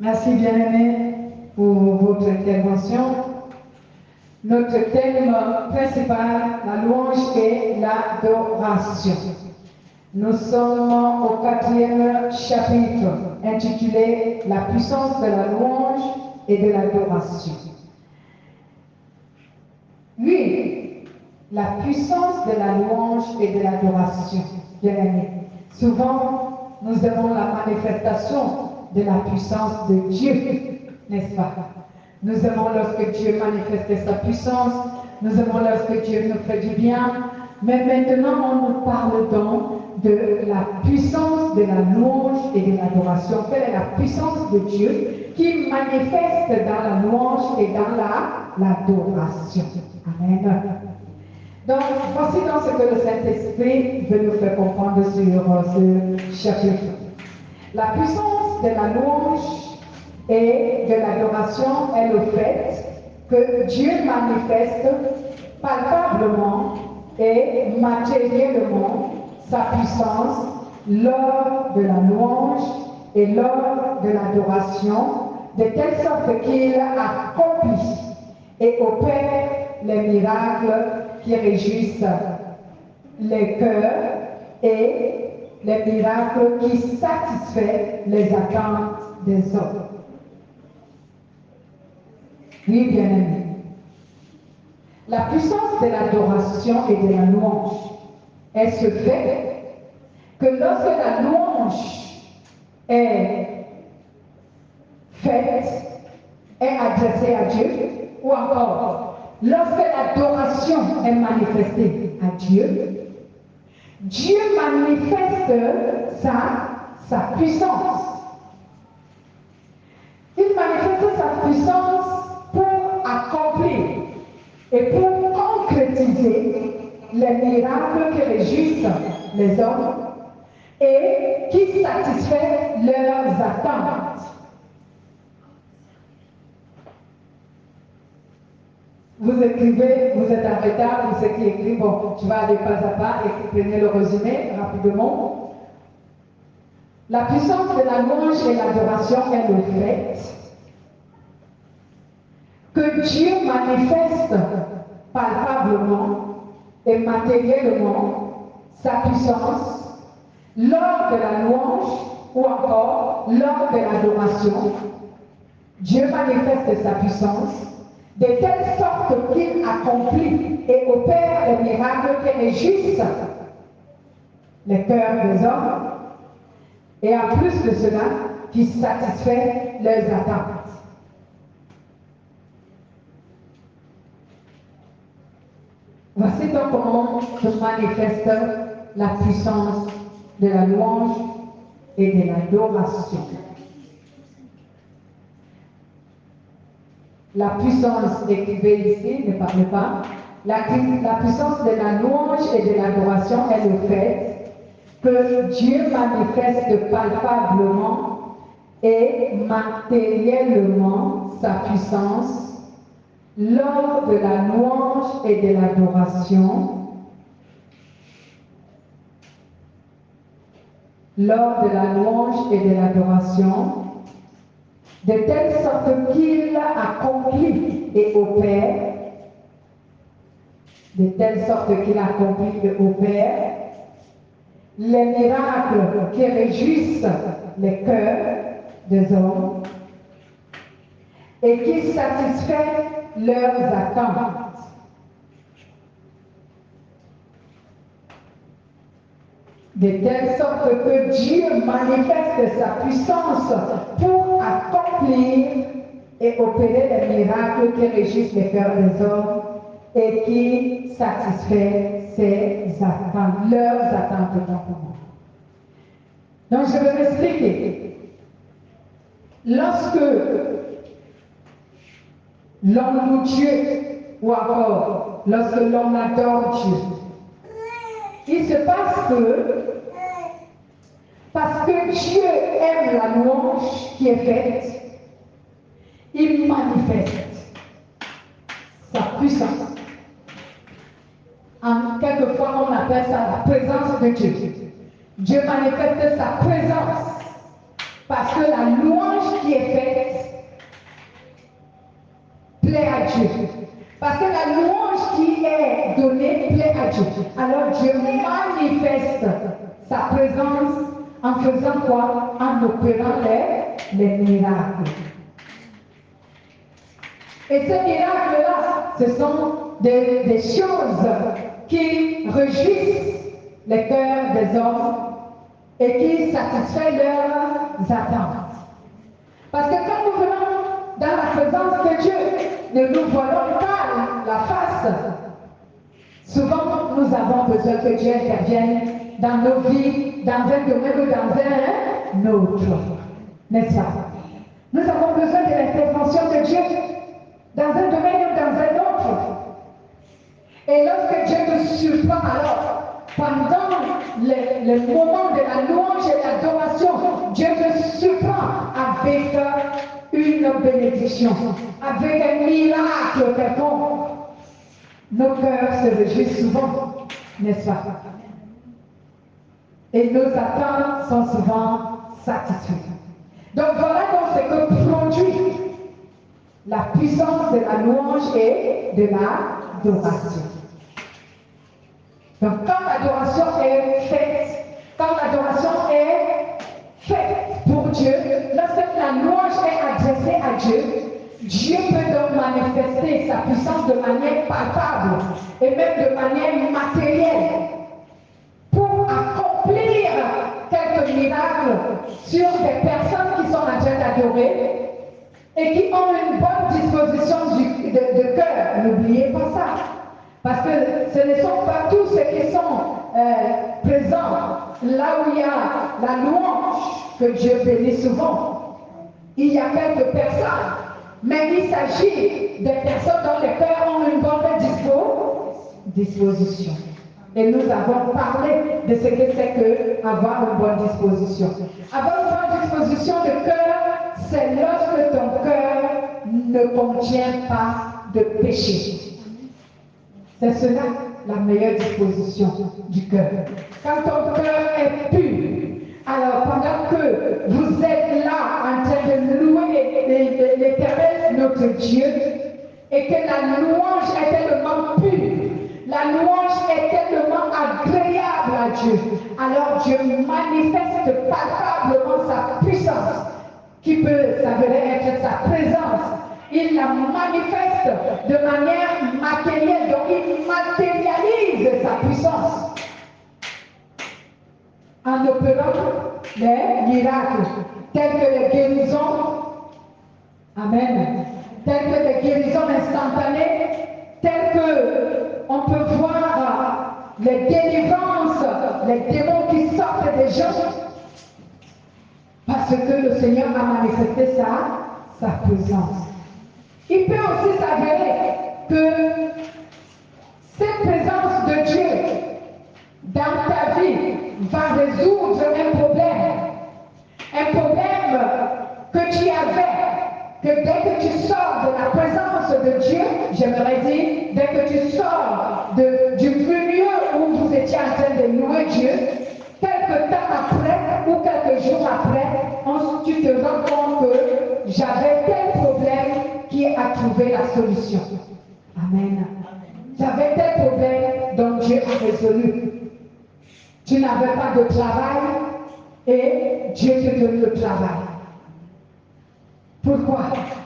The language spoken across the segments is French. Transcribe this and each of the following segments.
Merci bien-aimés pour votre intervention. Notre thème principal, la louange et l'adoration. Nous sommes au 4e chapitre intitulé La puissance de la louange et de l'adoration. Oui, la puissance de la louange et de l'adoration, bien-aimés. Souvent, nous avons la manifestation de la puissance de Dieu, n'est-ce pas? Nous aimons lorsque Dieu manifeste sa puissance, nous aimons lorsque Dieu nous fait du bien, mais maintenant on nous parle donc de la puissance de la louange et de l'adoration. Quelle est la puissance de Dieu qui manifeste dans la louange et dans l'adoration? Amen. Donc, voici donc ce que le Saint-Esprit veut nous faire comprendre sur ce chapitre. La puissance de la louange et de l'adoration est le fait que Dieu manifeste palpablement et matériellement sa puissance lors de la louange et lors de l'adoration, de telle sorte qu'il accomplit et opère les miracles qui réjouissent les cœurs et les miracles qui satisfont les attentes des hommes. Oui, bien-aimés. La puissance de l'adoration et de la louange est ce fait que lorsque la louange est faite, est adressée à Dieu, ou encore lorsque l'adoration est manifestée à Dieu, Dieu manifeste sa puissance. Il manifeste sa puissance pour accomplir et pour concrétiser les miracles qui réjouissent les hommes et qui satisfont leurs attentes. Vous écrivez, vous êtes en retard, vous qui écrit, bon, tu vas aller pas à pas et prenez le résumé rapidement. La puissance de la louange et l'adoration est le fait que Dieu manifeste palpablement et matériellement sa puissance lors de la louange ou encore lors de l'adoration. Dieu manifeste sa puissance de telle sorte qu'il accomplit et opère les miracles qui réjouissent les cœurs des hommes et en plus de cela, qui satisfait leurs attentes. Voici donc comment se manifeste la puissance de la louange et de l'adoration. La puissance écrivée ici, ne parle pas. La puissance de la louange et de l'adoration est le fait que Dieu manifeste palpablement et matériellement sa puissance lors de la louange et de l'adoration. Lors de la louange et de l'adoration, de telle sorte qu'il accomplit et opère, de telle sorte qu'il accomplit et opère les miracles qui réjouissent les cœurs des hommes et qui satisfait leurs attentes. De telle sorte que Dieu manifeste sa puissance pour accomplir et opérer les miracles qui régissent les cœurs des hommes et qui satisfait ses attentes, leurs attentes simplement. Donc je vais m'expliquer. Lorsque l'on loue Dieu ou encore lorsque l'on adore Dieu, il se passe que, parce que Dieu aime la louange qui est faite, il manifeste sa puissance. Quelquefois, on appelle ça la présence de Dieu. Dieu manifeste sa présence parce que la louange qui est faite Dieu. Parce que la louange qui est donnée plaît à Dieu. Alors Dieu manifeste sa présence en faisant quoi? En opérant les miracles. Et ces miracles-là, ce sont des choses qui réjouissent les cœurs des hommes et qui satisfait leurs attentes. Parce que quand nous venons dans la présence de Dieu, ne nous voyons pas la face. Souvent, nous avons besoin que Dieu intervienne dans nos vies, dans un domaine ou dans un autre. N'est-ce pas? Nous avons besoin de l'intervention de Dieu dans un domaine ou dans un autre. Et lorsque Dieu nous surprend alors, pendant le moment de la louange et l'adoration, Dieu nous surprend avec une bénédiction, avec un miracle quelconque. Nos cœurs se réjouissent souvent, n'est-ce pas? Et nos attentes sont souvent satisfaites. Donc voilà donc ce que produit la puissance de la louange et de l'adoration. Donc quand l'adoration est faite, pour Dieu, lorsque la louange est adressée à Dieu, Dieu peut donc manifester sa puissance de manière palpable et même de manière matérielle pour accomplir quelques miracles sur des personnes qui sont en train d'adorer et qui ont une bonne disposition de cœur. N'oubliez pas ça. Parce que ce ne sont pas tous ceux qui sont présents là où il y a la louange que Dieu bénit souvent. Il y a quelques personnes, mais il s'agit des personnes dont les cœurs ont une bonne disposition. Et nous avons parlé de ce que c'est qu'avoir une bonne disposition. Avoir une bonne disposition de cœur, c'est lorsque ton cœur ne contient pas de péché. C'est cela la meilleure disposition du cœur. Quand ton cœur est pur, alors pendant que vous êtes là en train de louer l'Éternel, notre Dieu, et que la louange est tellement pure, la louange est tellement agréable à Dieu, alors Dieu manifeste palpablement sa puissance, qui peut s'avérer être sa présence. Il la manifeste de manière matérielle, donc il matérialise sa puissance en opérant les miracles, tels que les guérisons, amen, tels que les guérisons instantanées, tels que on peut voir les délivrances, les démons qui sortent des gens, parce que le Seigneur a manifesté sa présence. Il peut aussi s'avérer que cette présence de Dieu dans ta vie va résoudre un problème que tu avais, que dès que tu sors de la présence de Dieu, j'aimerais dire, dès que tu sors du milieu où vous étiez en train de louer Dieu, quelques temps après ou quelques jours après, tu te rends compte que j'avais tel problème qui a trouvé la solution. Amen. J'avais tel problème dont Dieu a résolu. Tu n'avais pas de travail et Dieu te donne le travail. Pourquoi?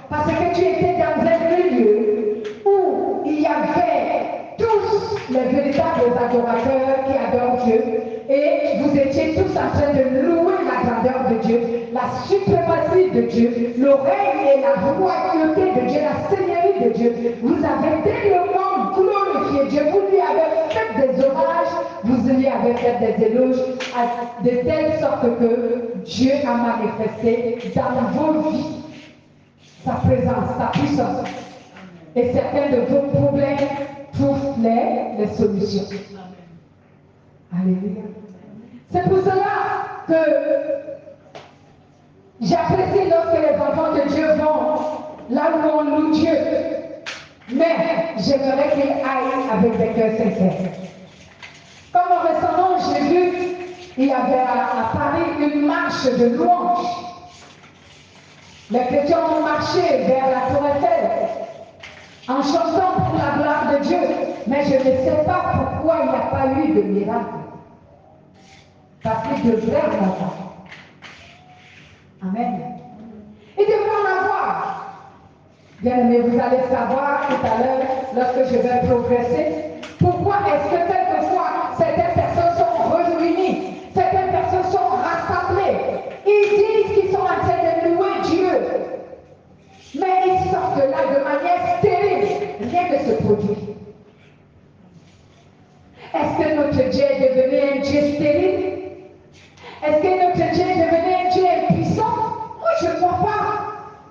Parce que tu étais dans un milieu où il y avait tous les véritables adorateurs qui adorent Dieu et vous étiez tous en train de louer la grandeur de Dieu, la suprématie de Dieu, le règne et la royauté de Dieu, la seigneurie de Dieu. Vous avez tellement glorifié Dieu, vous lui avez fait des hommages, vous lui avez fait des éloges, de telle sorte que Dieu a manifesté dans vos vies sa présence, sa puissance. Et certains de vos problèmes trouvent les solutions. Alléluia. C'est pour cela que j'apprécie lorsque les enfants de Dieu vont là où on loue Dieu. Mais j'aimerais qu'ils aillent avec des cœurs sincères. Comme récemment, j'ai vu, il y avait à Paris une marche de louange. Les chrétiens ont marché vers la Tour Eiffel. en chantant pour la gloire de Dieu, mais je ne sais pas pourquoi il n'y a pas eu de miracle. Parce qu'il devrait en avoir. Amen. Il devrait en avoir. Bien aimé, vous allez savoir tout à l'heure, lorsque je vais progresser, pourquoi est-ce que quelquefois certaines personnes sont réunies, certaines personnes sont rassemblées, ils disent qu'ils sont en train de louer Dieu, mais ils sortent de là de manière stérile, rien ne se produit. Est-ce que notre Dieu est devenu un Dieu stérile? Est-ce que notre Dieu est devenu un Dieu impuissant? Moi, je ne crois pas.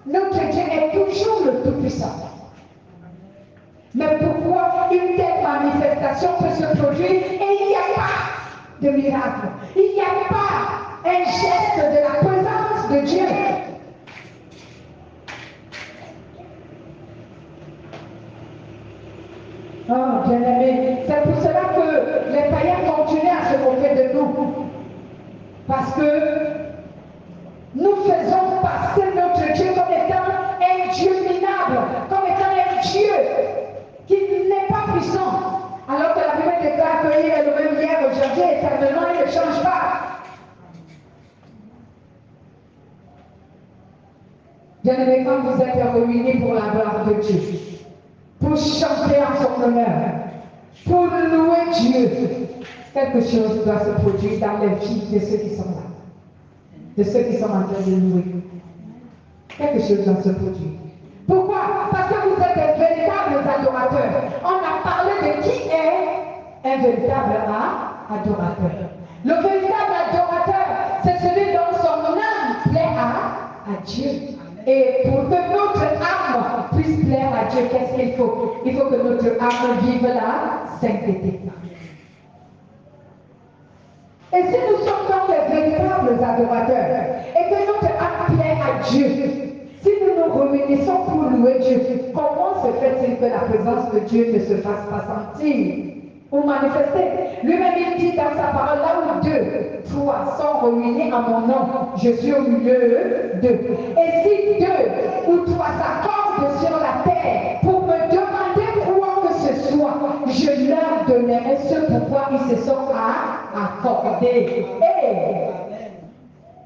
Notre Dieu est toujours le Tout-Puissant. Mais pourquoi une telle manifestation peut se produire et il n'y a pas de miracle? Il n'y a pas un geste de la présence de Dieu? Oh, bien-aimé, c'est pour cela que les païens continuent à se moquer de nous. Parce que nous faisons passer notre Dieu comme étant un Dieu minable, comme étant un Dieu qui n'est pas puissant. Alors que la Bible déclare qu'il est le même hier, aujourd'hui, éternellement, il ne change pas. Bien-aimés, quand vous êtes réunis pour la gloire de Dieu, pour chanter en son honneur, pour louer Dieu, quelque chose doit se produire dans les vies de ceux qui sont là, de ceux qui sont en train de louer. Quelque chose doit se produire. Pourquoi? Parce que vous êtes des véritables adorateurs. On a parlé de qui est un véritable adorateur. Le véritable adorateur, c'est celui dont son âme plaît à Dieu. Et pour que notre âme puisse plaire à Dieu, qu'est-ce qu'il faut? Il faut que notre âme vive la sainteté. Et si nous sommes donc les véritables adorateurs et que notre âme plaît à Dieu, si nous nous réunissons pour louer Dieu, comment se fait-il que la présence de Dieu ne se fasse pas sentir ou manifester? Lui-même il dit dans sa parole, là où deux, trois sont réunis en mon nom, je suis au milieu d'eux. Et si deux ou trois s'accordent sur la terre pour me demander quoi que ce soit, je leur donnerai ce pourquoi ils se sont accordés.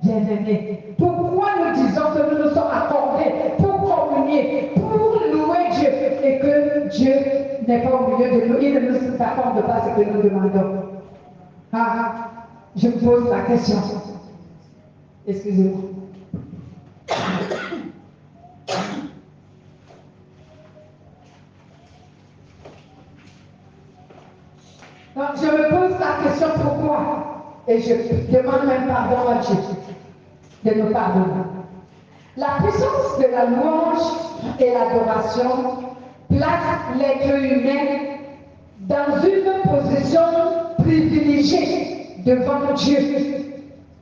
Bien-aimés, pourquoi nous disons que nous nous sommes accordés pour communier, pour louer Dieu et que Dieu n'est pas au milieu de nous, il ne nous accorde pas ce que nous demandons? Je vous pose la question. Excusez-moi. Donc, je me pose la question pourquoi? Et je demande même pardon à Dieu de nous pardonner. La puissance de la louange et l'adoration place l'être humain dans une position privilégiée devant Dieu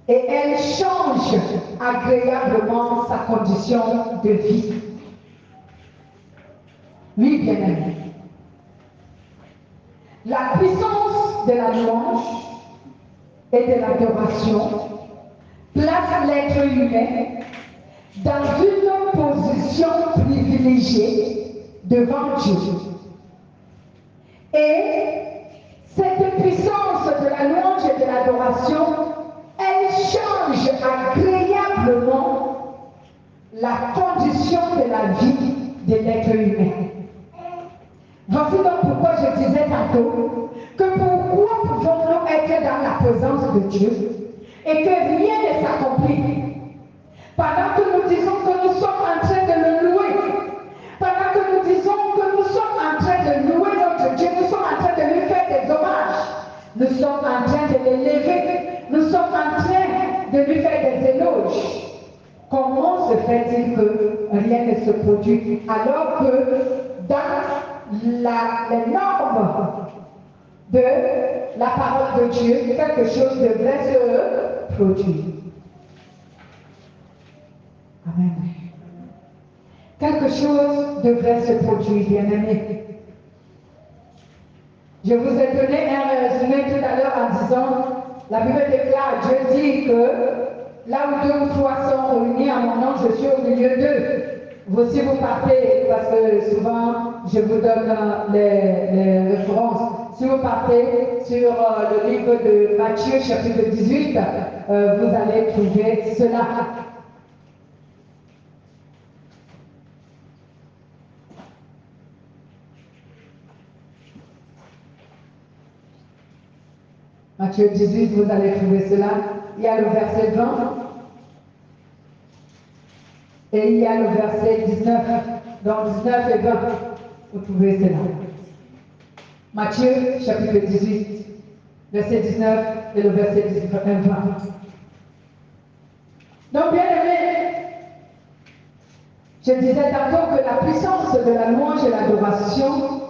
et elle change agréablement sa condition de vie. Oui, bien aimé. La puissance de la louange et de l'adoration place l'être humain dans une position privilégiée devant Dieu. Et cette puissance de la louange et de l'adoration, elle change agréablement la condition de la vie de l'être humain. Voici donc pourquoi je disais tantôt que pourquoi pouvons-nous être dans la présence de Dieu et que rien ne s'accomplit pendant que nous disons que nous sommes en train de le louer, pendant que nous disons que nous sommes en train de louer notre Dieu, nous sommes en train de lui faire des hommages, nous sommes en train de l'élever, nous sommes en train de lui faire des éloges. Comment se fait-il que rien ne se produit alors que dans les normes de la parole de Dieu, quelque chose devrait se produire? Amen. Quelque chose devrait se produire, bien-aimés. Je vous ai donné un résumé tout à l'heure en disant, la Bible déclare, Dieu dit que là où deux ou trois sont réunis en mon nom, je suis au milieu d'eux. Vous, si vous partez, parce que souvent je vous donne les références, si vous partez sur le livre de Matthieu, chapitre 18, vous allez trouver cela. Matthieu 18, vous allez trouver cela. Il y a le verset 20 et il y a le verset 19. Dans 19 et 20, vous trouvez cela. Matthieu, chapitre 18, verset 19 et le verset 20. Donc, bien aimé, je disais tantôt que la puissance de la louange et l'adoration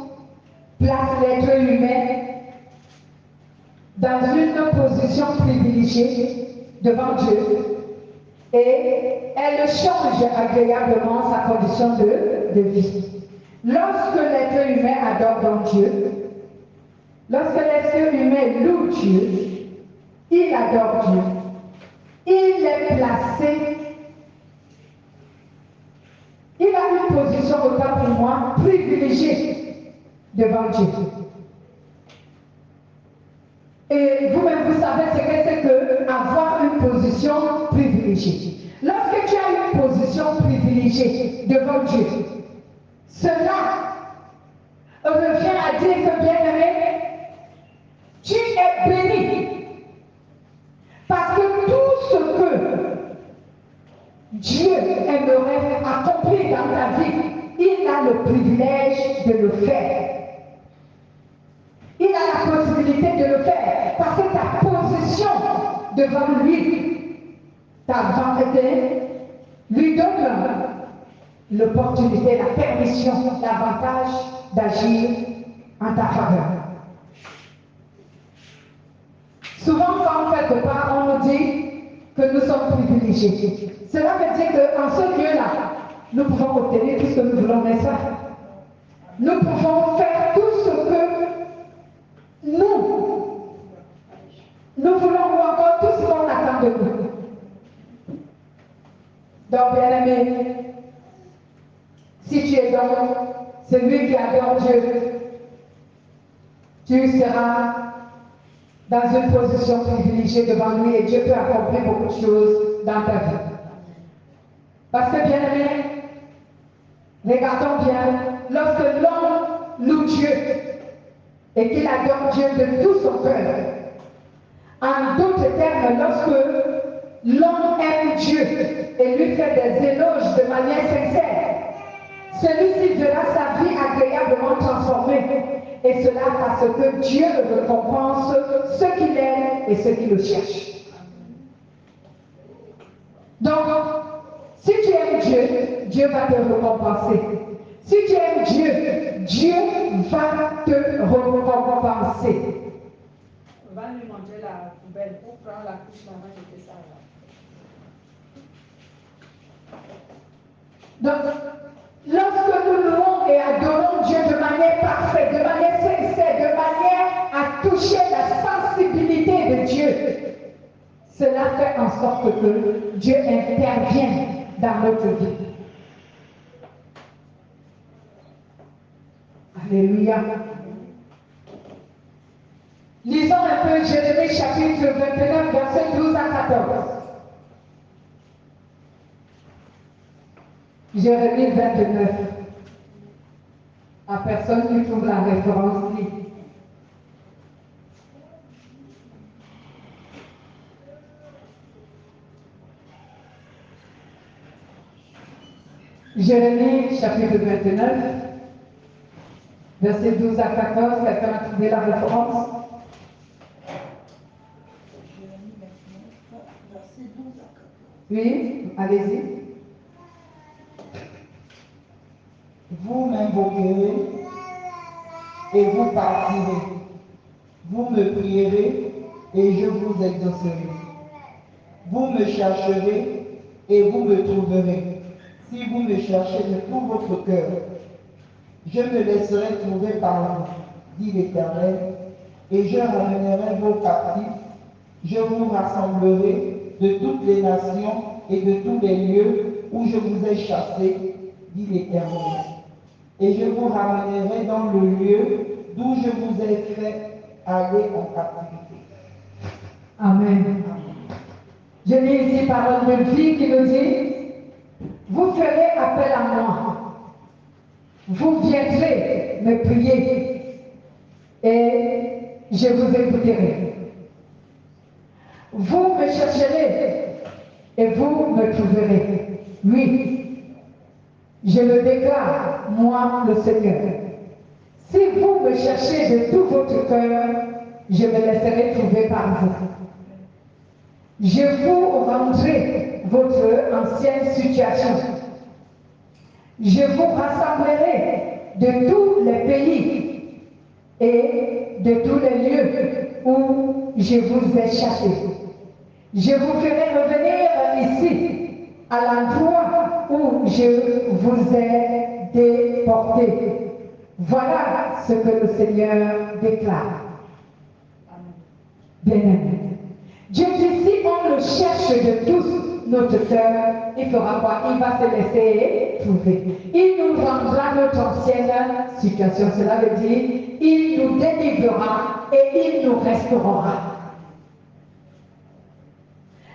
place l'être humain dans une position privilégiée devant Dieu et elle change agréablement sa condition de vie. Lorsque l'être humain adore donc Dieu, lorsque l'être humain loue Dieu, il adore Dieu, il est placé, il a une position, autant pour moi, privilégiée devant Dieu. Et vous-même, vous savez ce que c'est que avoir une position privilégiée. Lorsque tu as une position privilégiée devant Dieu, cela revient à dire que, bien-aimé, tu es béni. Parce que tout ce que Dieu aimerait accomplir dans ta vie, il a le privilège de le faire. Il a la possibilité de le faire parce que ta position devant lui, ta vanité, lui donne l'opportunité, la permission, l'avantage d'agir en ta faveur. Souvent, quand on fait de part, on nous dit que nous sommes privilégiés. Cela veut dire qu'en ce lieu-là, nous pouvons obtenir tout ce que nous voulons, n'est-ce pas? Nous pouvons faire tout ce que nous voulons ou encore tout ce qu'on attend de nous. Donc, bien aimé, si tu es donc celui qui adore Dieu, tu seras dans une position privilégiée devant lui et Dieu peut accomplir beaucoup de choses dans ta vie. Parce que, bien aimé, regardons bien, lorsque l'homme loue Dieu et qu'il adore Dieu de tout son cœur, en d'autres termes, lorsque l'homme aime Dieu et lui fait des éloges de manière sincère, celui-ci verra sa vie agréablement transformée. Et cela parce que Dieu récompense ceux qu'il aime et ceux qui le cherchent. Donc, si tu aimes Dieu, Dieu va te récompenser. Si tu aimes Dieu, Dieu va te récompenser. On va lui manger la poubelle pour prendre la couche là-bas, je fais ça là. Donc, lorsque nous louons et adorons Dieu de manière parfaite, de manière sincère, de manière à toucher la sensibilité de Dieu, cela fait en sorte que Dieu intervienne dans notre vie. Alléluia. Lisons un peu Jérémie chapitre 29, verset 12 à 14. Jérémie 29. À personne qui trouve la référence, lit. Jérémie chapitre 29, verset 12 à 14, quelqu'un a trouvé la référence? Jérémie 29, verset 12 à 14. Oui, allez-y. Vous m'invoquerez et vous partirez. Vous me prierez et je vous exaucerai. Vous me chercherez et vous me trouverez. Si vous me cherchez de tout votre cœur, je me laisserai trouver par vous, dit l'Éternel, et je ramènerai vos captifs. Je vous rassemblerai de toutes les nations et de tous les lieux où je vous ai chassés, dit l'Éternel. Et je vous ramènerai dans le lieu d'où je vous ai fait aller en captivité. Amen. Je lis ici parole de vie qui nous dit, vous ferez appel à moi, vous viendrez me prier et je vous écouterai. Vous me chercherez et vous me trouverez. Oui, je le déclare, moi le Seigneur. Si vous me cherchez de tout votre cœur, je me laisserai trouver par vous. Je vous rendrai votre ancienne situation. Je vous rassemblerai de tous les pays et de tous les lieux où je vous ai chassé. Je vous ferai revenir ici, à l'endroit où je vous ai déporté. Voilà ce que le Seigneur déclare. Bien-aimé. Dieu dit, si on le cherche de tous notre cœur, il fera quoi? Il va se laisser trouver. Il nous rendra notre ancienne situation. Cela veut dire, il nous délivrera et il nous restaurera.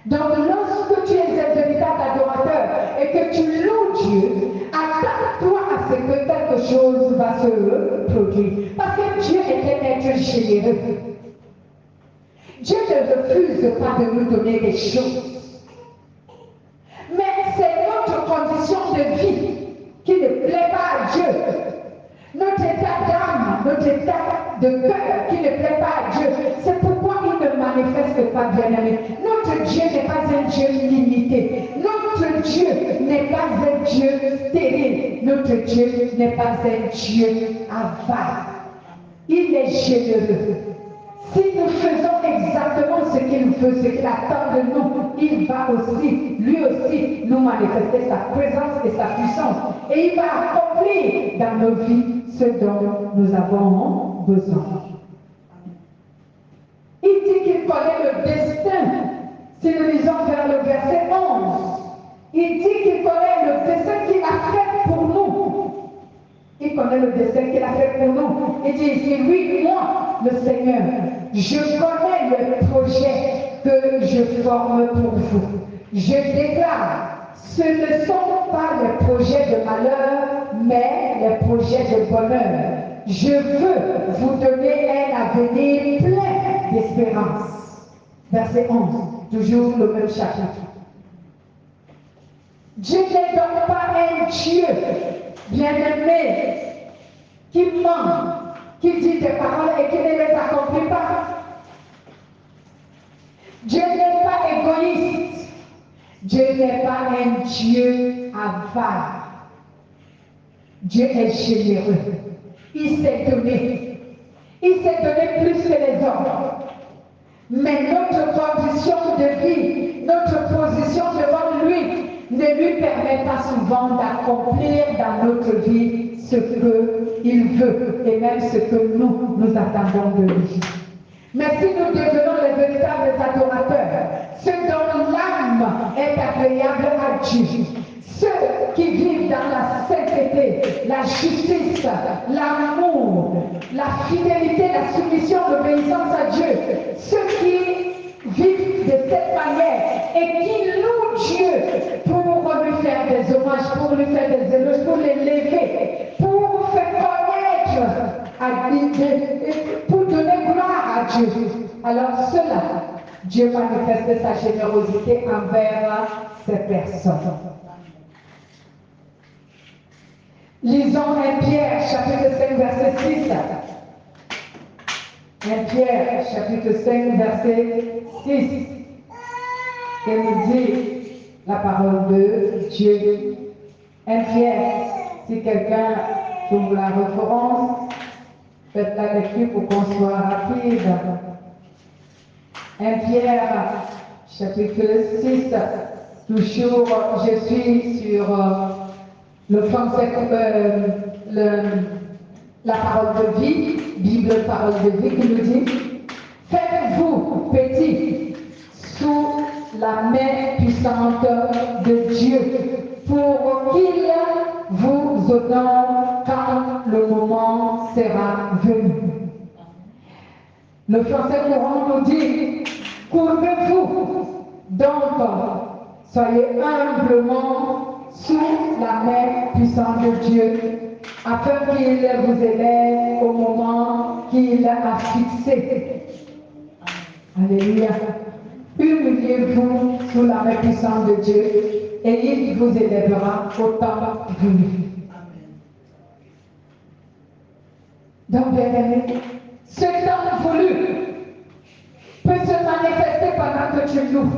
Donc, lorsque tu es un véritable adorateur et que tu loues Dieu, attends-toi à ce que quelque chose va se produire. Parce que Dieu est un être généreux. Dieu ne refuse pas de nous donner des choses. Mais c'est notre condition de vie qui ne plaît pas à Dieu. Notre état d'âme, notre état de cœur qui ne plaît pas à Dieu. C'est pourquoi il ne manifeste pas, bien-aimé. Notre Dieu n'est pas un Dieu limité. Notre Dieu n'est pas un Dieu stérile. Notre Dieu n'est pas un Dieu avare. Il est généreux. Si nous faisons exactement ce qu'il veut, ce qu'il attend de nous, il va aussi, lui aussi, nous manifester sa présence et sa puissance. Et il va accomplir dans nos vies ce dont nous avons besoin. Il dit qu'il connaît le destin. Si nous lisons vers le verset 11, il dit qu'il connaît le destin qu'il a fait pour nous. Il connaît le destin qu'il a fait pour nous. Il dit ici, oui, moi, le Seigneur, je connais le projet que je forme pour vous. Je déclare, ce ne sont pas les projets de malheur, mais les projets de bonheur. Je veux vous donner un avenir plein d'espérance. Verset 11, toujours le même chapitre. Dieu n'est donc pas un Dieu bien-aimé qui ment, qui dit des paroles et qui ne les accomplit pas. Dieu n'est pas égoïste. Dieu n'est pas un Dieu avare. Dieu est généreux. Il s'est donné. Il s'est donné plus que les hommes. Mais notre condition de vie, notre position devant lui, ne lui permet pas souvent d'accomplir dans notre vie ce qu'il veut et même ce que nous attendons de lui. Mais si nous devenons les véritables adorateurs, ceux dont l'âme est agréable à Dieu, ceux qui vivent dans la sainteté, la justice, l'amour, la fidélité, la soumission, l'obéissance à Dieu, ceux qui vivent de cette manière et qui louent Dieu pour lui faire des hommages, pour lui faire des éloges, pour l'élever, pour faire connaître à Dieu, pour donner gloire à Dieu. Alors cela, Dieu manifeste sa générosité envers ces personnes. Lisons 1 Pierre, chapitre 5, verset 6. 1 Pierre, chapitre 5, verset 6. Que nous dit la parole de Dieu. 1 Pierre, si quelqu'un trouve la référence, faites la lecture pour qu'on soit rapide. 1 Pierre, chapitre 6. Toujours, je suis sur le français, la parole de vie, Bible parole de vie qui nous dit, faites-vous petits sous la main puissante de Dieu pour qu'il vous autant quand le moment sera venu. Le français courant nous dit, courbez-vous, donc soyez humblement sous la main puissante de Dieu, afin qu'il vous élève au moment qu'il a fixé. Alléluia. Humiliez-vous sous la main puissante de Dieu et il vous élèvera au temps voulu. Donc, bien aimé, ce temps voulu peut se manifester pendant que tu loues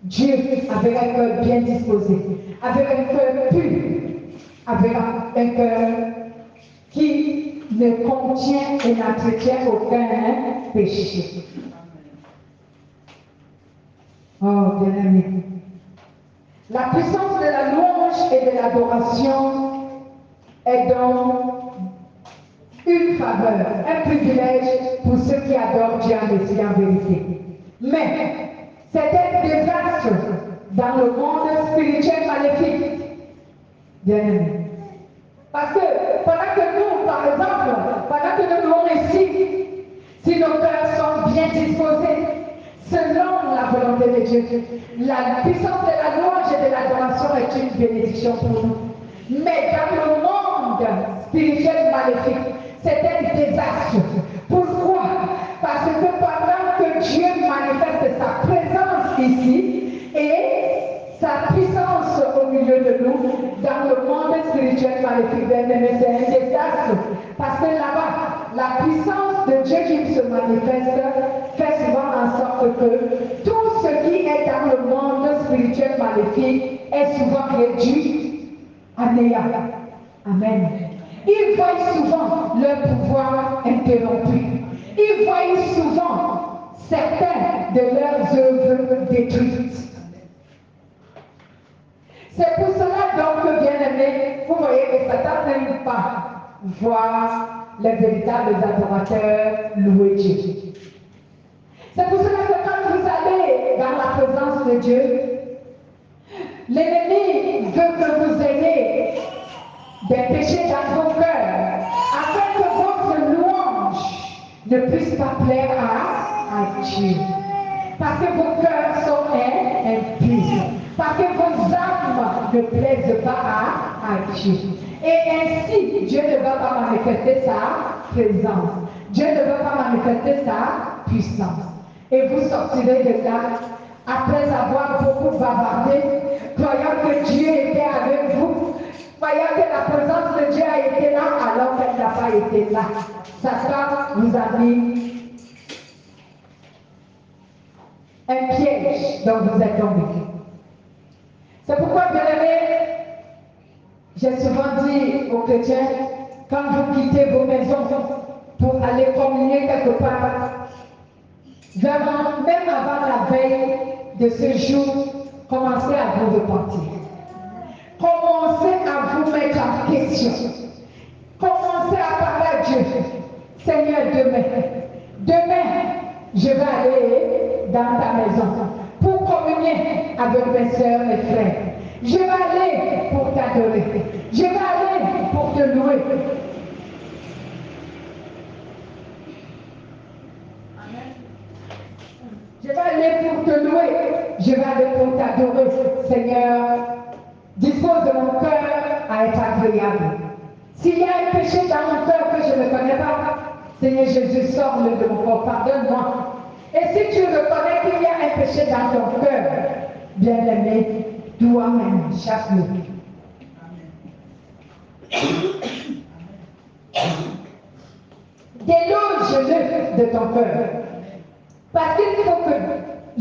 Dieu avec un cœur bien disposé, avec un cœur pur, avec un cœur qui ne contient et n'entretient aucun péché. Oh, bien-aimé. La puissance de la louange et de l'adoration est donc une faveur, un privilège pour ceux qui adorent Dieu en esprit en vérité. Mais c'est un désastre dans le monde spirituel maléfique. Bien-aimé. Parce que pendant que nous, par exemple, pendant que nous louons ici, si nos cœurs sont bien disposés, selon la volonté de Dieu, la puissance de la louange et de l'adoration est une bénédiction pour nous. Mais dans le monde spirituel maléfique, c'est un désastre. Pourquoi? Parce que pendant que Dieu manifeste sa présence ici et sa puissance au milieu de nous, dans le monde spirituel maléfique, c'est un désastre. Parce que là-bas, la puissance de Dieu qui se manifeste fait souvent en sorte que tout ce qui est dans le monde spirituel maléfique est souvent réduit à néant. Amen. Ils voient souvent leur pouvoir interrompu. Ils voient souvent certaines de leurs œuvres détruites. C'est pour cela donc, bien-aimés, vous voyez que Satan n'aime pas voir les véritables adorateurs louer Dieu. C'est pour cela que quand vous allez dans la présence de Dieu, l'ennemi veut que vous ayez des péchés dans vos cœurs, afin que votre louange ne puisse pas plaire à Dieu. Parce que vos cœurs sont impurs. Parce que vos âmes ne plaisent pas à Dieu. Et ainsi, Dieu ne va pas manifester sa présence. Dieu ne va pas manifester sa puissance. Et vous sortirez de là, après avoir beaucoup bavardé, croyant que Dieu était avec vous, croyant que la présence de Dieu a été là, alors qu'elle n'a pas été là. Satan vous a mis un piège dont vous êtes tombé. C'est pourquoi, bien aimé, j'ai souvent dit aux chrétiens, quand vous quittez vos maisons pour aller communier quelque part, vraiment, même avant la veille de ce jour, commencez à vous repentir. Commencez à vous mettre en question. Commencez à parler à Dieu. Seigneur, demain, je vais aller dans ta maison pour communier avec mes soeurs et frères. Je vais aller pour t'adorer. Je vais aller pour te louer. Je vais aller pour te louer. Je vais aller pour t'adorer. Seigneur, dispose de mon cœur à être agréable. S'il y a un péché dans mon cœur que je ne connais pas, Seigneur Jésus, sors-le de mon corps, pardonne-moi. Et si tu reconnais qu'il y a un péché dans ton cœur, bien-aimé, toi-même, chasse-le. Déloge-le de ton cœur. Parce qu'il faut que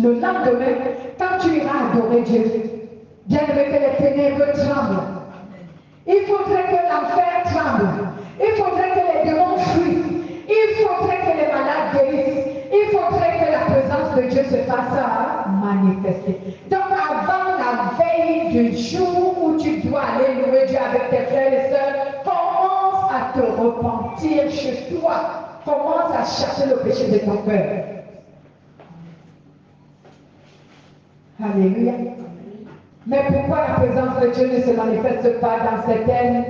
le lendemain, quand tu iras adorer Dieu, bien-aimé, que les ténèbres tremblent. Il faudrait que l'enfer tremble. Il faudrait que les démons fuient. Il faudrait que les malades guérissent. Il faudrait que la présence de Dieu se fasse manifester. Donc avant la veille du jour où tu dois aller louer Dieu avec tes frères et sœurs, commence à te repentir chez toi. Commence à chercher le péché de ton cœur. Alléluia. Mais pourquoi la présence de Dieu ne se manifeste pas dans certaines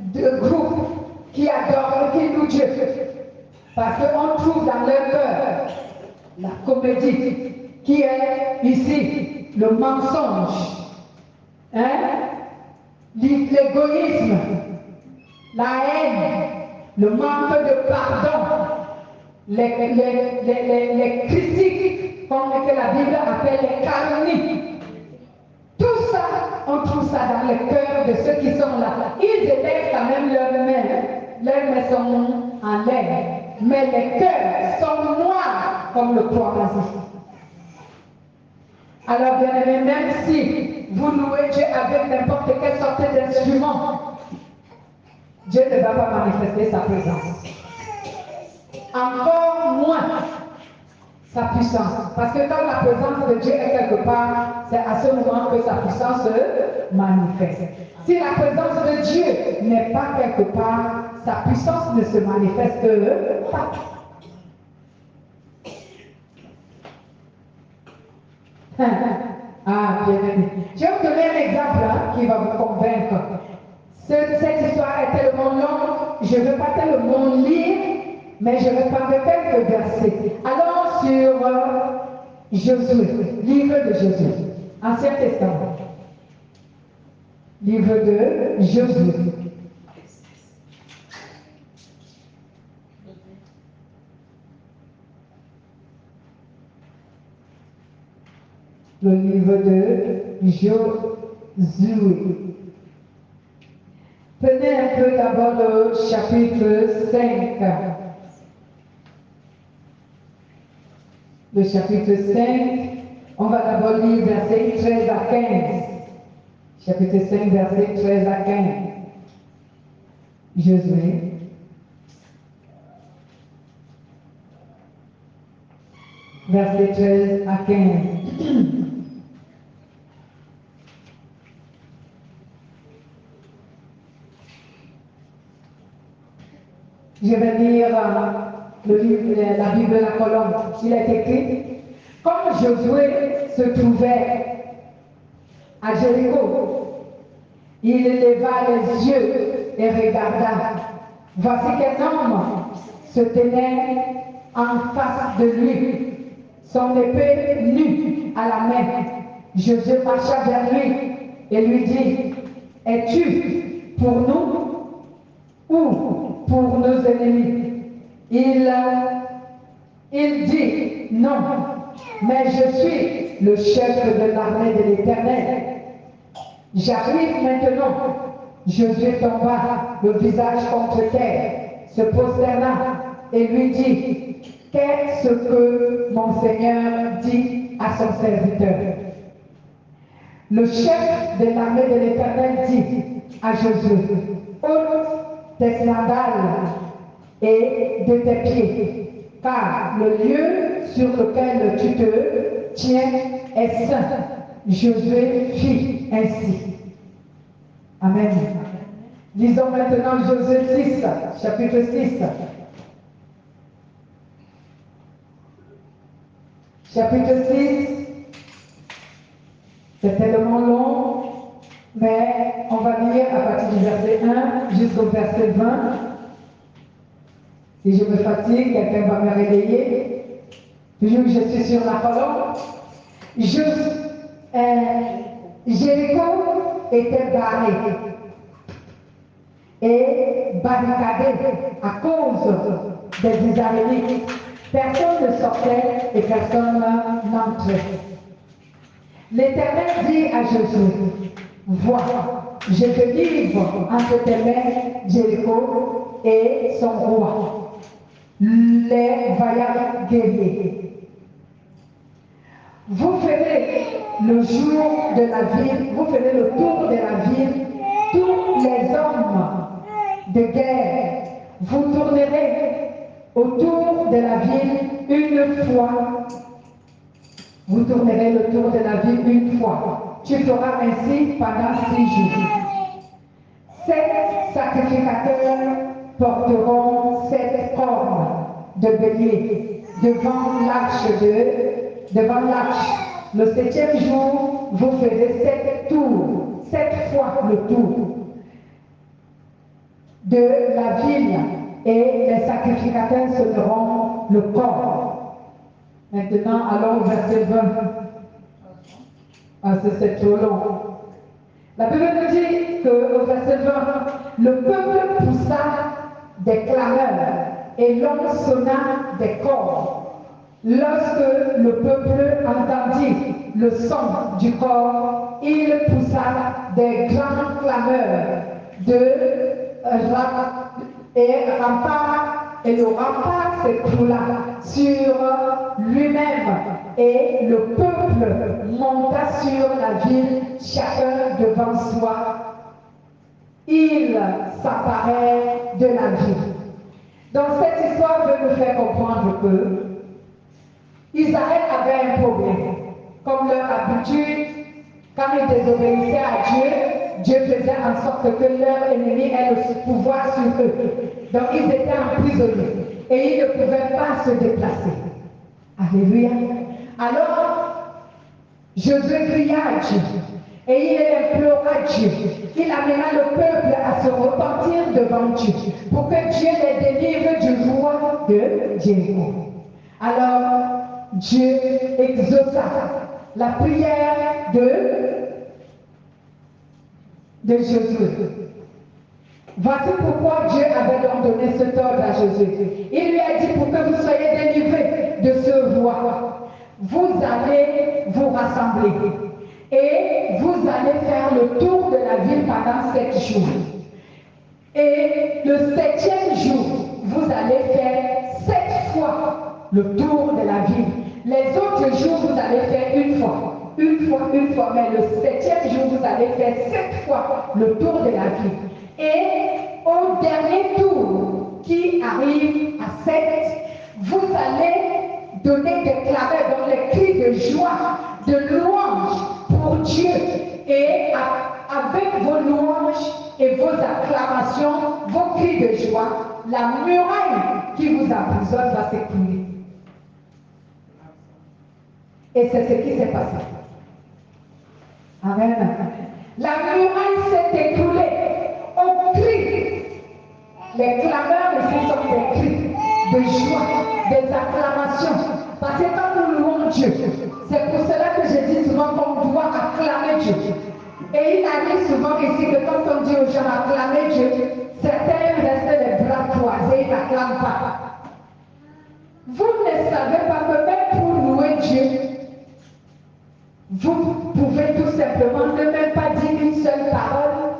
de groupes qui adorent, qui louent Dieu. Parce qu'on trouve dans leur cœur la comédie qui est ici le mensonge, hein? L'égoïsme, la haine, le manque de pardon, les critiques, comme que la Bible appelle les calomnies. Tout ça, on trouve ça dans le cœur de ceux qui sont là. Ils élèvent quand même leurs mains sont en l'air, mais les cœurs sont noirs comme le poivron. Alors, bien aimé, même si vous louez Dieu avec n'importe quelle sorte d'instrument, Dieu ne va pas manifester sa présence. Encore moins sa puissance. Parce que quand la présence de Dieu est quelque part, c'est à ce moment que sa puissance se manifeste. Si la présence de Dieu n'est pas quelque part, sa puissance ne se manifeste pas. Ah, bien aimé. Je vais vous donner un exemple qui va vous convaincre. Cette histoire est tellement longue, je ne vais pas tellement lire, mais je vais prendre quelques versets. Allons sur Josué, livre de Josué, Ancien Testament. Livre de Josué. Le livre de Josué. Prenez un peu d'abord le chapitre 5. Le chapitre 5, on va d'abord lire versets 13 à 15. Chapitre 5, versets 13 à 15. Josué. Verset 13 à 15. Je vais lire le livre, la Bible de la colombe. Il est écrit, comme Josué se trouvait à Jéricho, il leva les yeux et regarda. Voici qu'un homme se tenait en face de lui, son épée nue à la main. Josué marcha vers lui et lui dit, es-tu pour nous ou pour nos ennemis? Il dit, non, mais je suis le chef de l'armée de l'Éternel. J'arrive maintenant. Josué tomba le visage contre terre, se prosterna et lui dit, qu'est-ce que mon Seigneur dit à son serviteur? Le chef de l'armée de l'Éternel dit à Josué, ôte tes sandales et de tes pieds, car le lieu sur lequel tu te tiens est saint. Josué fit ainsi. Amen. Lisons maintenant Josué 6, chapitre 6. Chapitre 6, c'est tellement long, mais on va lire à partir du verset 1 jusqu'au verset 20. Si je me fatigue, quelqu'un va me réveiller. Toujours que je suis sur la colonne. Jéricho était barré et barricadé à cause des Israélites. Personne ne sortait et personne n'entrait. L'Éternel dit à Josué, vois, je te livre entre tes mains Jéricho et son roi, les vaillants guerriers. Vous ferez le jour de la ville, vous ferez le tour de la ville, tous les hommes de guerre, vous tournerez autour de la ville une fois. Vous tournerez le tour de la ville une fois. Tu feras ainsi pendant 6 jours. 7 sacrificateurs porteront 7 cornes de bélier devant l'arche. Le 7e jour, vous ferez 7 tours, 7 fois le tour. de la ville et les sacrificateurs sonneront le corps. Maintenant, allons au verset 20. Ah, c'est trop long. La Bible nous dit qu'au verset 20, le peuple poussa des clameurs et l'homme sonna des corps. Lorsque le peuple entendit le son du corps, il poussa des grandes clameurs et le rempart s'écroula sur lui-même et le peuple monta sur la ville, chacun devant soi. Il s'emparait de la ville. Donc cette histoire veut nous faire comprendre que Israël avait un problème. Comme leur habitude, quand ils désobéissaient à Dieu, Dieu faisait en sorte que leur ennemi ait le pouvoir sur eux. Donc ils étaient emprisonnés et ils ne pouvaient pas se déplacer. Alléluia. Alors, Josué cria à Dieu et il implora Dieu. Il amena le peuple à se repentir devant Dieu pour que Dieu les délivre du roi de Jéricho. Alors, Dieu exauça la prière de Josué. Voici pourquoi Dieu avait donc donné cet ordre à Josué. Il lui a dit, pour que vous soyez délivrés de ce roi, vous allez vous rassembler et vous allez faire le tour de la ville pendant 7 jours. Et le 7e jour, vous allez faire 7 fois le tour de la ville. Les autres jours, vous allez faire une fois, mais le 7e jour, vous allez faire 7 fois le tour de la ville. Et au dernier tour, qui arrive à 7, vous allez donner des clameurs, donc les cris de joie, de louange pour Dieu. Et avec vos louanges et vos acclamations, vos cris de joie, la muraille qui vous emprisonne va s'écrouler. Et c'est ce qui s'est passé. Amen. La muraille s'est écroulée au cri. Les clameurs ici sont des cris de joie, des acclamations. Parce que quand nous louons Dieu, c'est pour cela que je dis souvent qu'on doit acclamer Dieu. Et il arrive souvent ici que quand on dit aux gens acclamer Dieu, certains restent les bras croisés, ils n'acclament pas. Vous ne savez pas que même pour louer Dieu, vous pouvez tout simplement ne même pas dire une seule parole,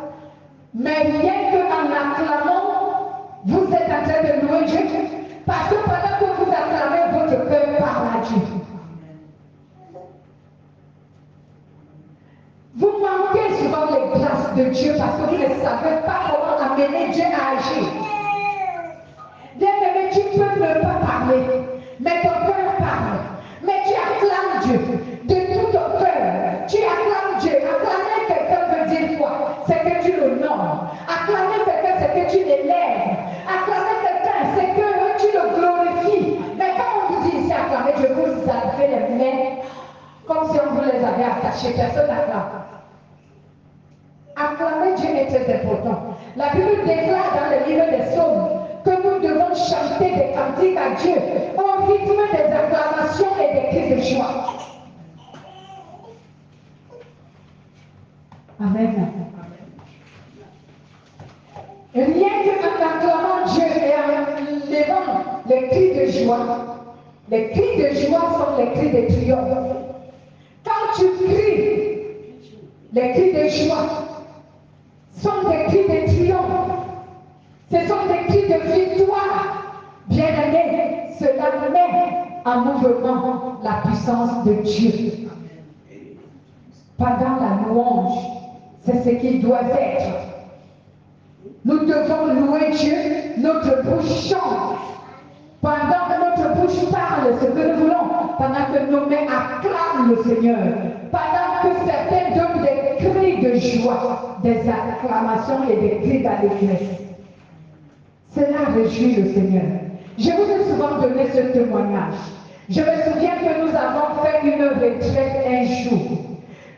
mais rien qu'en acclamant, vous êtes en train de louer Dieu, parce que pendant que vous acclamez, votre cœur parle à Dieu. Vous manquez souvent les grâces de Dieu parce que vous ne savez pas comment amener Dieu à agir. Bien-aimé, tu peux ne pas parler, mais ton cœur parle. Mais tu acclames Dieu de tout ton cœur. Tu acclames Dieu. Acclamer quelqu'un veut dire quoi? C'est que tu l'honores. Acclamer quelqu'un, c'est que tu l'élèves. Acclamer quelqu'un, c'est que tu le glorifies. Mais quand on vous dit ici acclamer Dieu, vous avez les mains comme si on vous les avait attachées. Personne n'acclame. Acclamer Dieu est très important. La Bible déclare dans le livre des Psaumes que nous devons chanter des cantiques à Dieu au rythme des acclamations et des cris de joie. Amen. Rien qu'en acclamant Dieu et en levant les cris de joie, les cris de joie sont les cris de triomphe. Quand tu cries, les cris de joie sont des cris de triomphe. Ce sont des cris de victoire. Bien-aimés, cela met en mouvement la puissance de Dieu. Pendant la louange, c'est ce qui doit être. Nous devons louer Dieu, notre bouche chante. Pendant que notre bouche parle ce que nous voulons, pendant que nos mains acclament le Seigneur, pendant que certains donnent des cris de joie, des acclamations et des cris d'allégresse. Cela réjouit le Seigneur. Je vous ai souvent donné ce témoignage. Je me souviens que nous avons fait une retraite un jour.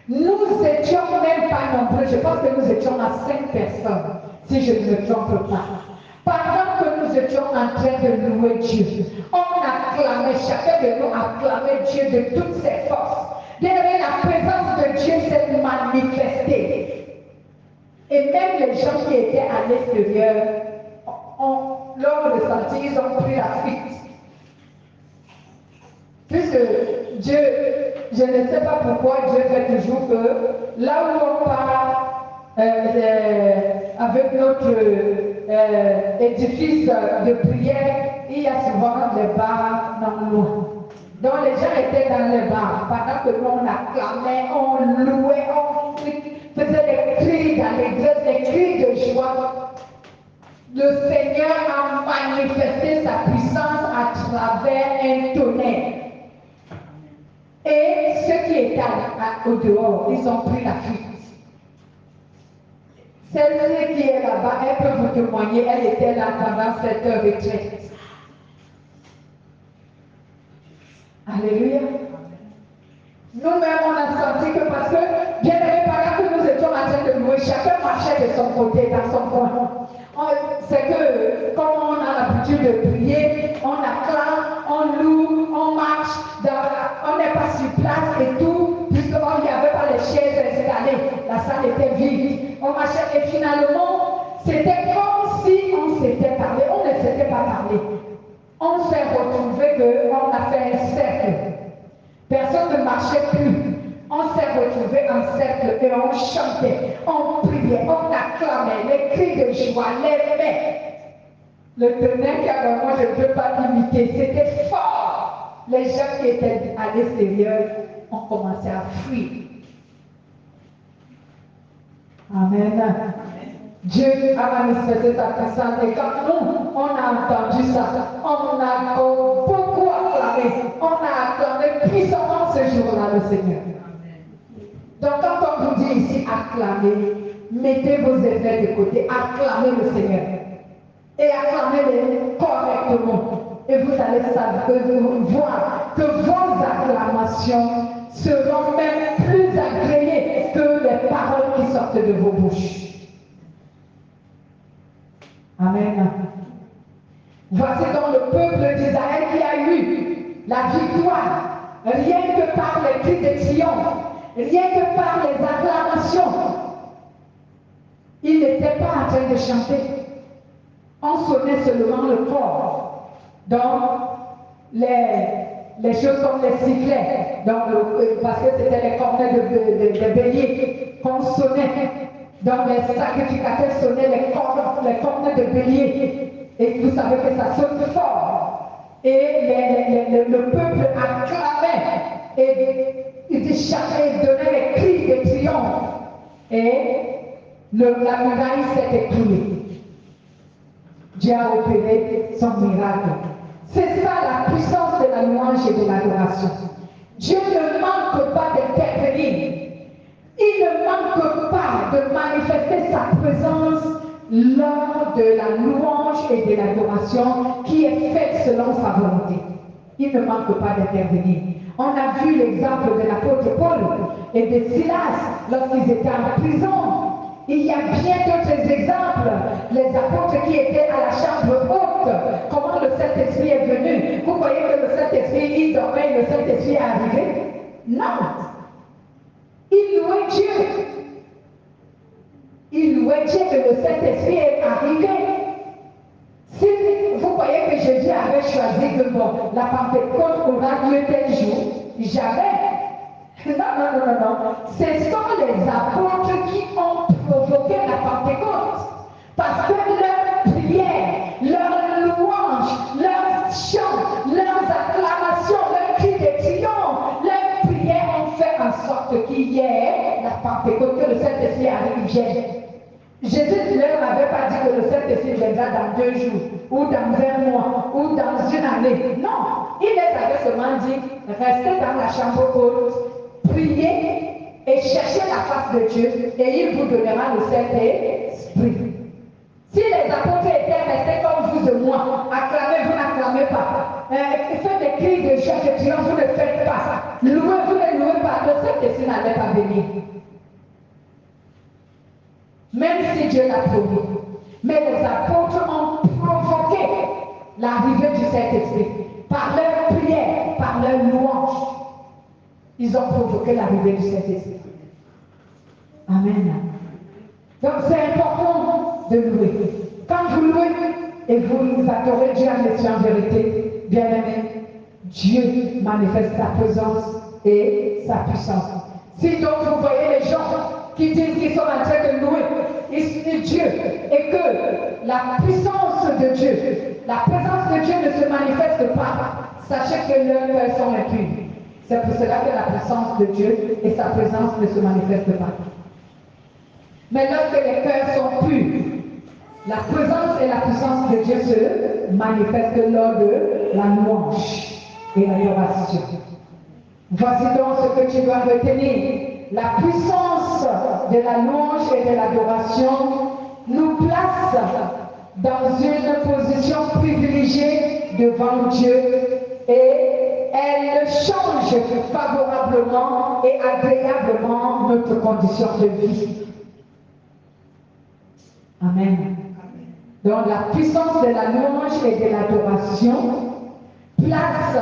Nous étions même pas nombreux, je pense que nous étions à 5 personnes. si je ne me trompe pas. Pendant que nous étions en train de louer Dieu, on acclamait, chacun de nous acclamait Dieu de toutes ses forces. Bien-aimé, la présence de Dieu s'est manifestée. Et même les gens qui étaient à l'extérieur, l'ont ressenti, ils ont pris la fuite. Puisque Dieu, je ne sais pas pourquoi Dieu fait toujours que là où on part avec notre édifice de prière, il y a souvent des bars non loin. Donc les gens étaient dans les bars, pendant que nous on acclamait, on louait, on faisait des cris dans l'église, des cris de joie. Le Seigneur a manifesté sa puissance à travers un tonnerre. Et ceux qui étaient au dehors, ils ont pris la fuite. Celle qui est là-bas, elle peut vous témoigner, elle était là pendant cette retraite. Alléluia. Nous-mêmes, on a senti que parce que, bien aimé, pendant que nous étions en train de louer, chacun marchait de son côté, dans son coin. C'est que, comme on a l'habitude de prier, on acclame, on loue, on marche, on n'est pas sur place et tout, puisqu'il n'y avait pas les chaises installées, la salle était vide. On marchait et finalement, c'était comme si on s'était parlé, on ne s'était pas parlé. On s'est retrouvé qu'on a fait un cercle. Personne ne marchait plus. On s'est retrouvés en cercle et on chantait, on priait, on acclamait, les cris de joie, les mains. Le tonnerre qu'avant moi je ne peux pas imiter, c'était fort. Les gens qui étaient à l'extérieur ont commencé à fuir. Amen. Dieu a manifesté sa puissance et quand nous, on a entendu ça, on a beaucoup acclamé, on a acclamé puissamment ce jour-là le Seigneur. Donc quand on vous dit ici acclamez, mettez vos effets de côté, acclamez le Seigneur et acclamez-les correctement et vous allez voir que vos acclamations seront même plus agréées que les paroles qui sortent de vos bouches. Amen. Voici donc le peuple d'Israël qui a eu la victoire, rien que par les cris de triomphe, rien que par les acclamations. Ils n'étaient pas en train de chanter. On sonnait seulement le corps. Donc, les choses comme les sifflets, donc, parce que c'était les cornets de bélier qu'on sonnait. Donc les sacrificateurs sonnaient les cornets de bélier. Et vous savez que ça sonne fort. Et le peuple acclamait. Et il chantait, donnait les cris de triomphe. Et la muraille s'est écroulée. Dieu a opéré son miracle. C'est ça la puissance de la louange et de l'adoration. Dieu ne manque pas d'intervenir. Il ne manque pas de manifester sa présence lors de la louange et de l'adoration qui est faite selon sa volonté. Il ne manque pas d'intervenir. On a vu l'exemple de l'apôtre Paul et de Silas lorsqu'ils étaient en prison. Il y a bien d'autres exemples. Les apôtres qui étaient à la chambre haute, comment le Saint-Esprit est venu. Vous voyez que le Saint-Esprit, il dormait et le Saint-Esprit est arrivé? Non. Il louait Dieu. Il louait Dieu que le Saint-Esprit est arrivé. Si vous voyez que Jésus avait choisi que bon, la Pentecôte aura lieu tel jour, jamais. Non. Ce sont les apôtres qui ont provoqué la Pentecôte. Parce que leur prière, leur louange, leurs chants, leurs acclamations, leurs cris de triomphe, leurs prières ont fait en sorte qu'il y ait la Pentecôte, que le Saint-Esprit arrive. Jésus ne leur avait pas dit que le Saint-Esprit viendra dans 2 jours, ou dans 1 mois, ou dans 1 année. Non, il les avait seulement dit, restez dans la chambre haute, priez et cherchez la face de Dieu, et il vous donnera le Saint-Esprit. Si les apôtres étaient restés comme vous et moi, acclamez, vous n'acclamez pas. Faites des cris de joie, de triomphe, vous ne faites pas. Louez, vous ne louez pas. Le Saint-Esprit n'allait pas venir. Même si Dieu l'a promis. Mais les apôtres ont provoqué l'arrivée du Saint-Esprit par leur prière, par leur louange. Ils ont provoqué l'arrivée du Saint-Esprit. Amen. Donc c'est important de louer. Quand vous louez et vous adorez Dieu en vérité, bien aimé, Dieu manifeste sa présence et sa puissance. Si donc vous voyez les gens qui disent qu'ils sont en train de louer Dieu et que la puissance de Dieu, la présence de Dieu ne se manifeste pas, sachez que leurs cœurs sont impurs. C'est pour cela que la puissance de Dieu et sa présence ne se manifestent pas. Mais lorsque les cœurs sont purs, la présence et la puissance de Dieu se manifestent lors de la louange et l'adoration. Voici donc ce que tu dois retenir. La puissance de la louange et de l'adoration nous place dans une position privilégiée devant Dieu et elle change favorablement et agréablement notre condition de vie. Amen. Donc la puissance de la louange et de l'adoration place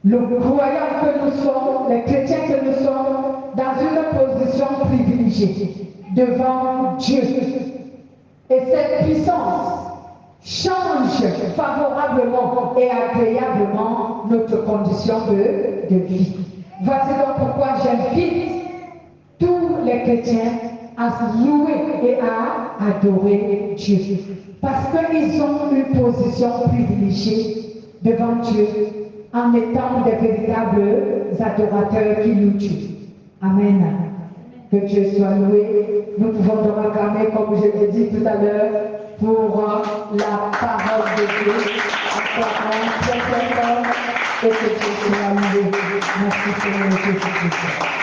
le croyant que nous sommes, les chrétiens que nous sommes, dans une position privilégiée devant Dieu. Et cette puissance change favorablement et agréablement notre condition de vie. Voici donc pourquoi j'invite tous les chrétiens à louer et à adorer Dieu. Parce qu'ils ont une position privilégiée devant Dieu en étant des véritables adorateurs qui louent Dieu. Amen. Que Dieu soit loué. Nous pouvons nous réclamer, comme je l'ai dit tout à l'heure, pour la parole de Dieu. Acclamons très fort et que Dieu soit loué. Merci Seigneur Jésus-Christ.